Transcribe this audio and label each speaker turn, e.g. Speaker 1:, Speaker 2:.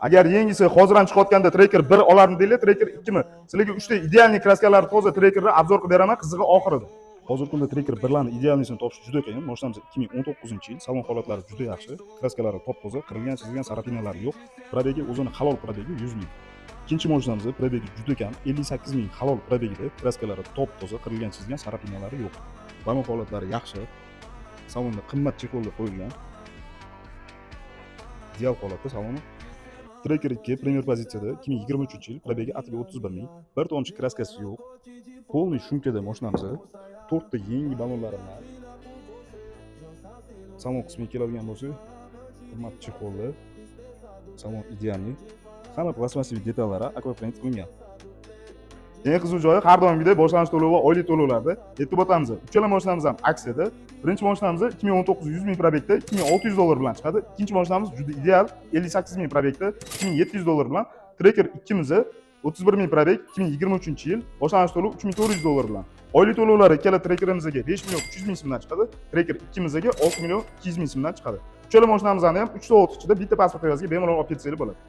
Speaker 1: Agar yengisi hozir ham chiqayotganda Tracker 1 olardim deylar, Tracker 2 mi? Sizlarga 3 ta idealniy kraskalari toza Trackerni obzor qilib beraman, qizig'i oxirida. Hozirgi kunda Tracker 1larni idealniysini topish juda qiyin. Mashinamiz 2019-yil, salon holatlari juda yaxshi, kraskalari top-toza, qirilgan, chizilgan sarapinalari yo'q. Probegi o'zini halol probegi 100 ming. Ikkinchi mashinamiz probegi juda kam, 58 ming halol probegida, kraskalari top-toza, qirilgan, chizilgan sarapinalari yo'q. Salon holatlari yaxshi. Salonda qimmat chexollar qo'yilgan. Ideal holatda saloni. Tracker 2 premyer pozitsiyada 2023-yil, probegi atiga 31 ming, bir tomchi kraskasi yo'q. Polniy shumkada mashinamiz, 4 ta yangi balonlari bor. Salon qismiga keladigan bo'lsak, qimmat chexollar, salon idealniy, hamma plastmassiy detallari akvaprint qilingan. Eng qiziq joyi har doimgidek boshlanish to'lovi va oylik to'lovlarda e'tibor etamiz. Uchala mashinamiz ham aksiyada. Birinchi mashinamiz 2019 100 ming probekda $2600 bilan chiqadi. Ikkinchi mashinamiz juda ideal 58 ming probekda $2700 bilan. Tracker 2miz 31 ming probek 2023-yil, boshlanish to'lovi $3400 bilan. Oylik to'lovlari ikkala Trackerimizga 5 million 300 ming so'mdan chiqadi. Tracker 2mizga 6 million 200 ming so'mdan chiqadi. Uchala mashinamizni ham 3 soat ichida bitta pasport evaziga bemalol olib ketsanglar bo'ladi.